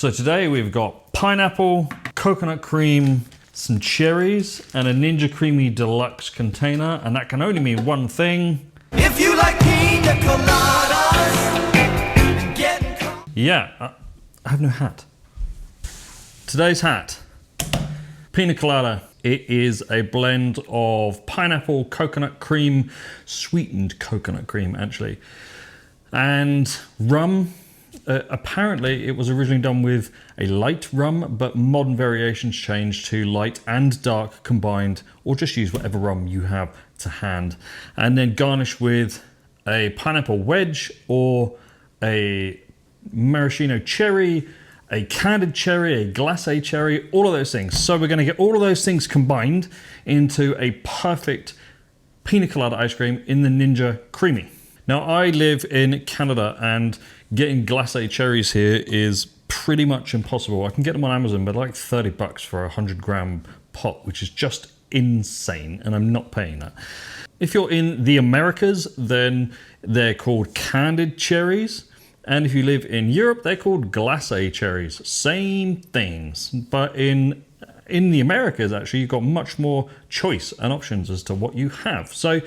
So today we've got pineapple, coconut cream, some cherries, and a Ninja Creamy Deluxe container, and that can only mean one thing. If you like Piña Coladas, yeah, I have no hat. Today's hat, Piña Colada. It is a blend of pineapple, coconut cream, sweetened coconut cream actually, and rum. Apparently it was originally done with a light rum, but modern variations changed to light and dark combined, or just use whatever rum you have to hand. And then garnish with a pineapple wedge or a maraschino cherry, a candied cherry, a glacé cherry, all of those things. So we're going to get all of those things combined into a perfect Piña Colada ice cream in the Ninja Creamy. Now I live in Canada and getting glacé cherries here is pretty much impossible. I can get them on Amazon, but like 30 bucks for a 100-gram pot, which is just insane, and I'm not paying that. If you're in the Americas, then they're called candied cherries. And if you live in Europe, they're called glacé cherries. Same things, but in the Americas, actually, you've got much more choice and options as to what you have. So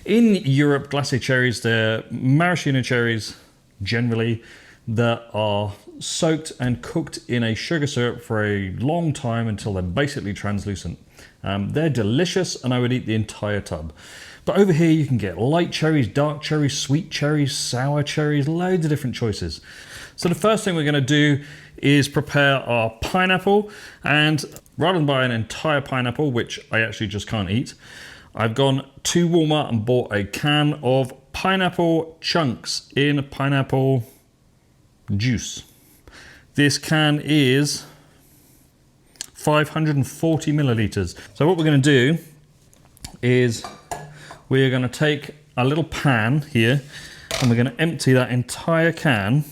in Europe, glacé cherries, they're maraschino cherries, generally, that are soaked and cooked in a sugar syrup for a long time until they're basically translucent. They're delicious, and I would eat the entire tub. But over here you can get light cherries, dark cherries, sweet cherries, sour cherries, loads of different choices. So the first thing we're going to do is prepare our pineapple, and rather than buy an entire pineapple, which I actually just can't eat, I've gone to Walmart and bought a can of pineapple chunks in pineapple juice. This can is 540 milliliters. So what we're going to do is we're going to take a little pan here and we're going to empty that entire can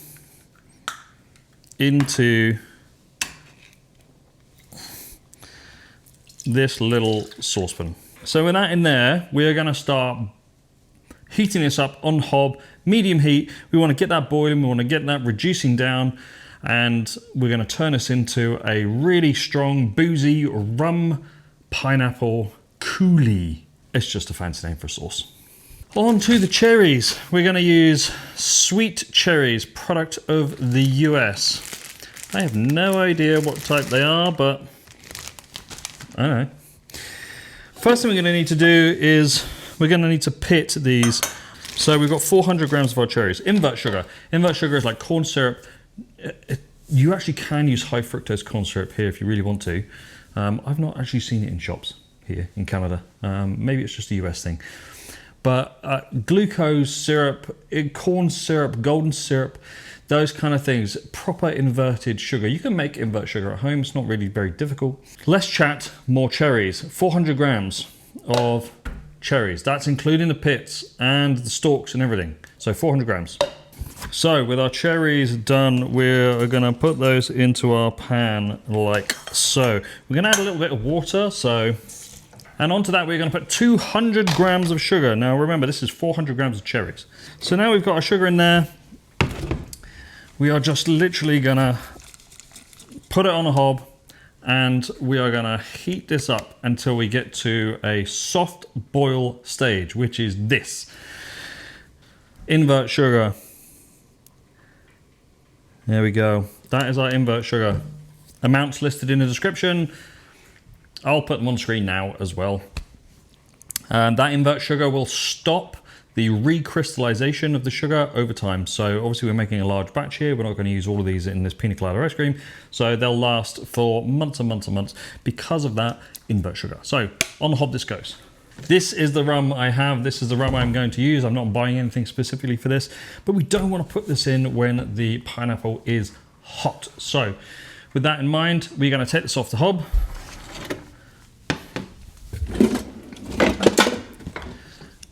into this little saucepan. So with that in there, we're going to start heating this up on hob, medium heat. We want to get that boiling, we want to get that reducing down, and we're going to turn this into a really strong boozy rum pineapple coulis. It's just a fancy name for a sauce. On to the cherries. We're going to use sweet cherries, product of the US. I have no idea what type they are, but I don't know. First thing we're going to need to do is we're going to need to pit these. So we've got 400 grams of our cherries. Invert sugar. Invert sugar is like corn syrup. You actually can use high fructose corn syrup here if you really want to. I've not actually seen it in shops here in Canada. Maybe it's just a US thing. But glucose syrup, corn syrup, golden syrup, those kind of things, proper inverted sugar. You can make invert sugar at home. It's not really very difficult. Less chat, more cherries. 400 grams of cherries. That's including the pits and the stalks and everything. So 400 grams. So with our cherries done, we're going to put those into our pan like so. We're going to add a little bit of water. And onto that, we're going to put 200 grams of sugar. Now remember, this is 400 grams of cherries. So now we've got our sugar in there. We are just literally going to put it on a hob, and we are going to heat this up until we get to a soft boil stage, which is this. Invert sugar. There we go. That is our invert sugar. Amounts listed in the description. I'll put them on screen now as well. And that invert sugar will stop the recrystallization of the sugar over time. So obviously we're making a large batch here. We're not going to use all of these in this Piña Colada ice cream. So they'll last for months and months and months because of that invert sugar. So on the hob this goes. This is the rum I have. This is the rum I'm going to use. I'm not buying anything specifically for this, but we don't want to put this in when the pineapple is hot. So with that in mind, we're going to take this off the hob.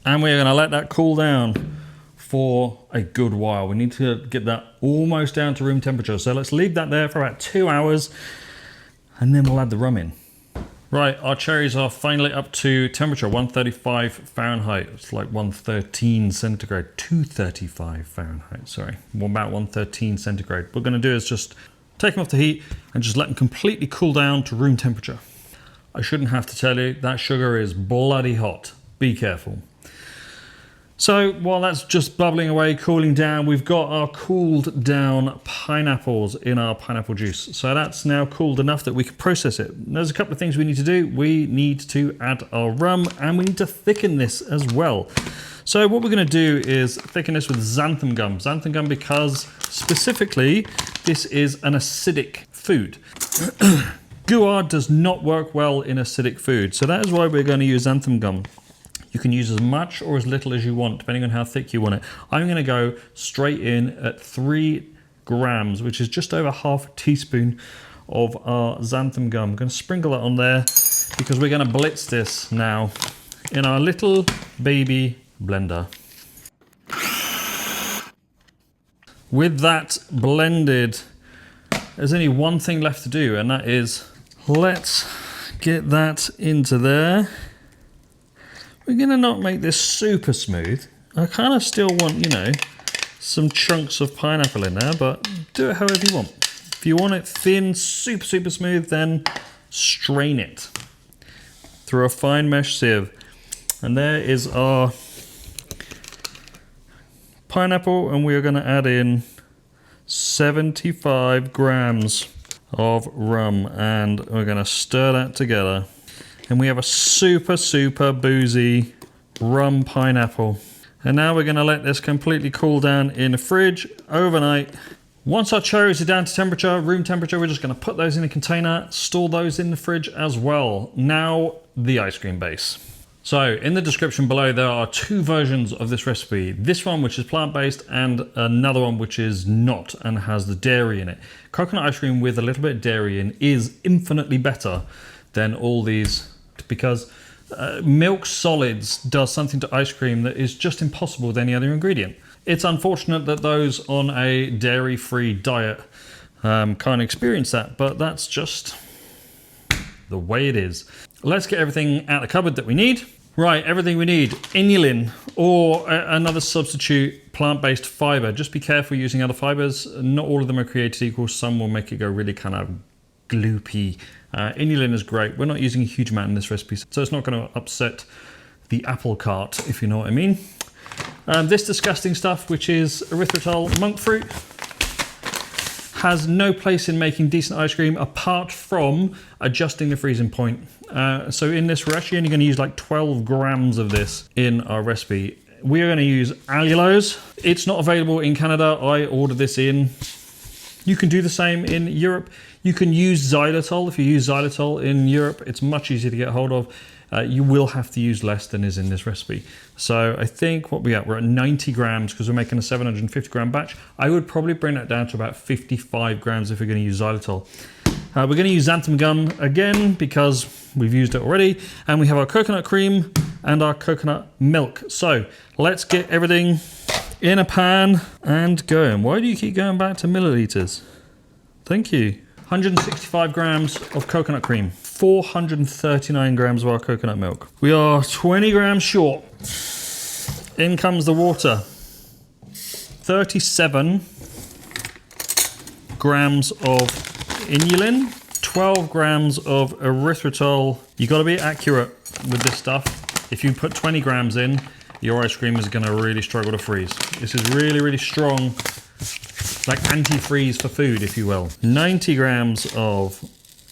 And we're going to let that cool down for a good while. We need to get that almost down to room temperature. So let's leave that there for about 2 hours, and then we'll add the rum in. Right, our cherries are finally up to temperature, 135 Fahrenheit. It's like 113 centigrade, 235 Fahrenheit, sorry. About 113 centigrade. What we're going to do is just take them off the heat and just let them completely cool down to room temperature. I shouldn't have to tell you, that sugar is bloody hot. Be careful. So while that's just bubbling away, cooling down, we've got our cooled down pineapples in our pineapple juice. So that's now cooled enough that we can process it. There's a couple of things we need to do. We need to add our rum and we need to thicken this as well. So what we're going to do is thicken this with xanthan gum. Xanthan gum because specifically this is an acidic food. Guar does not work well in acidic food. So that is why we're going to use xanthan gum. You can use as much or as little as you want, depending on how thick you want it. I'm going to go straight in at 3 grams, which is just over half a teaspoon of our xanthan gum. I'm going to sprinkle that on there because we're going to blitz this now in our little baby blender. With that blended, there's only one thing left to do, and that is let's get that into there. We're going to not make this super smooth. I kind of still want, you know, some chunks of pineapple in there, but do it however you want. If you want it thin, super, super smooth, then strain it through a fine mesh sieve. And there is our pineapple, and we are going to add in 75 grams of rum, and we're going to stir that together. And we have a super, super boozy rum pineapple. And now we're going to let this completely cool down in the fridge overnight. Once our cherries are down to temperature, room temperature, we're just going to put those in a container, store those in the fridge as well. Now, the ice cream base. So in the description below, there are 2 versions of this recipe. This one, which is plant-based, and another one which is not and has the dairy in it. Coconut ice cream with a little bit of dairy in is infinitely better than all these, because milk solids does something to ice cream that is just impossible with any other ingredient. It's unfortunate that those on a dairy-free diet can't experience that, but that's just the way it is. Let's get everything out of the cupboard that we need. Right, everything we need. Inulin or another substitute plant-based fiber. Just be careful using other fibers. Not all of them are created equal. Some will make it go really kind of gloopy. Inulin is great. We're not using a huge amount in this recipe, so it's not going to upset the apple cart, if you know what I mean. This disgusting stuff, which is erythritol monk fruit, has no place in making decent ice cream apart from adjusting the freezing point. So in this, we're actually only going to use like 12 grams of this in our recipe. We are going to use allulose. It's not available in Canada. I ordered this in. You can do the same in Europe. You can use xylitol. If you use xylitol in Europe, it's much easier to get hold of. You will have to use less than is in this recipe. So I think what we're at 90 grams because we're making a 750 gram batch. I would probably bring that down to about 55 grams if we're going to use xylitol. We're going to use xanthan gum again because we've used it already. And we have our coconut cream and our coconut milk. So let's get everything in a pan and going. Why do you keep going back to milliliters? Thank you. 165 grams of coconut cream, 439 grams of our coconut milk. We are 20 grams short. In comes the water. 37 grams of inulin, 12 grams of erythritol. You got to be accurate with this stuff. If you put 20 grams in, your ice cream is going to really struggle to freeze. This is really, really strong. Like antifreeze for food, if you will. 90 grams of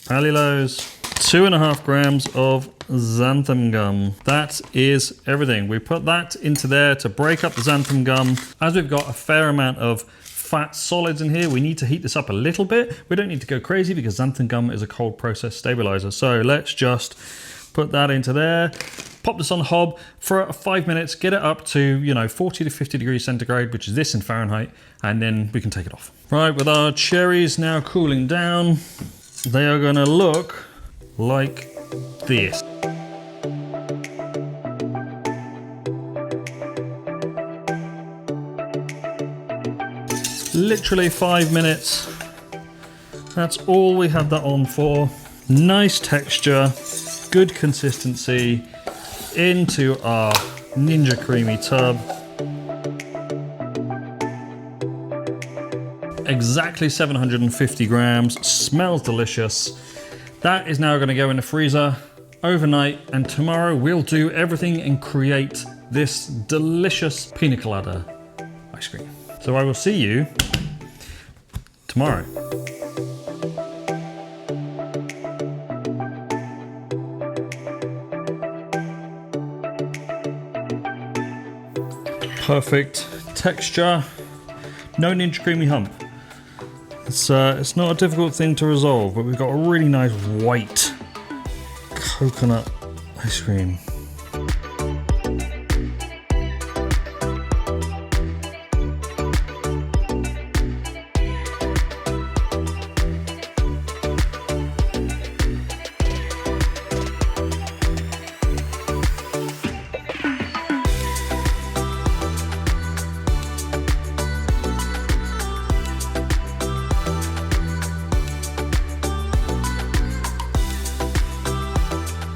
allulose, 2.5 grams of xanthan gum. That is everything. We put that into there to break up the xanthan gum. As we've got a fair amount of fat solids in here, we need to heat this up a little bit. We don't need to go crazy because xanthan gum is a cold process stabilizer. So let's just put that into there. Pop this on the hob for 5 minutes, get it up to, 40 to 50 degrees centigrade, which is this in Fahrenheit, and then we can take it off. Right, with our cherries now cooling down, they are gonna look like this. Literally 5 minutes. That's all we had that on for. Nice texture, good consistency. Into our Ninja Creamy tub. exactly 750 grams, smells delicious. That is now gonna go in the freezer overnight, and tomorrow we'll do everything and create this delicious pina colada ice cream. So I will see you tomorrow. Perfect texture, no need creamy hump. It's not a difficult thing to resolve, but we've got a really nice white coconut ice cream.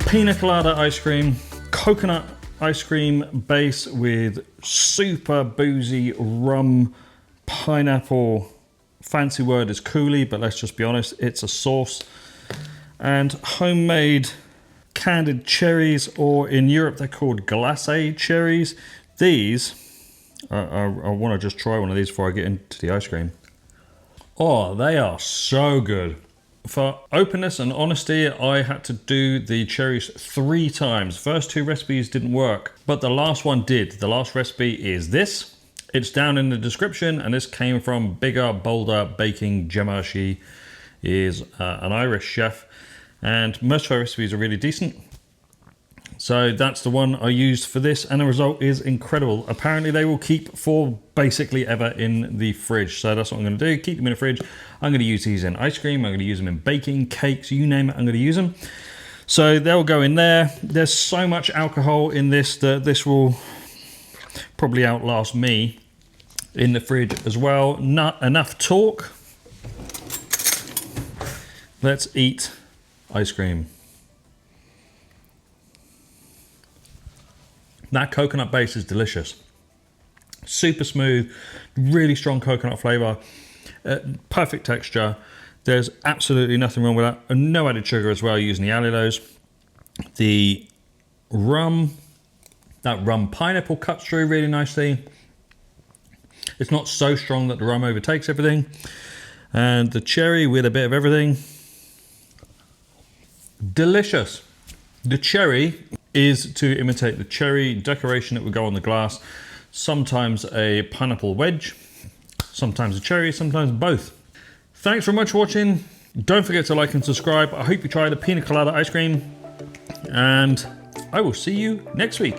Pina colada ice cream, coconut ice cream base with super boozy rum, pineapple. Fancy word is coulis, but let's just be honest, it's a sauce. And homemade candied cherries, or in Europe they're called Glacé cherries. These, I want to just try one of these before I get into the ice cream. Oh, they are so good. For openness and honesty, I had to do the cherries 3 times. First 2 recipes didn't work, but the last one did. The last recipe is this. It's down in the description, and this came from Bigger Bolder Baking Gemma. She is an Irish chef, and most of her recipes are really decent. So that's the one I used for this, and the result is incredible. Apparently they will keep for basically ever in the fridge. So that's what I'm gonna do, keep them in the fridge. I'm gonna use these in ice cream, I'm gonna use them in baking, cakes, you name it, I'm gonna use them. So they'll go in there. There's so much alcohol in this that this will probably outlast me in the fridge as well. Not enough talk. Let's eat ice cream. That coconut base is delicious. Super smooth, really strong coconut flavor, perfect texture. There's absolutely nothing wrong with that. And no added sugar as well, using the allulose. The rum, that rum pineapple cuts through really nicely. It's not so strong that the rum overtakes everything. And the cherry with a bit of everything. Delicious. The cherry is to imitate the cherry decoration that would go on the glass. Sometimes a pineapple wedge, sometimes a cherry, sometimes both. Thanks very much for watching. Don't forget to like and subscribe. I hope you try the pina colada ice cream, and I will see you next week.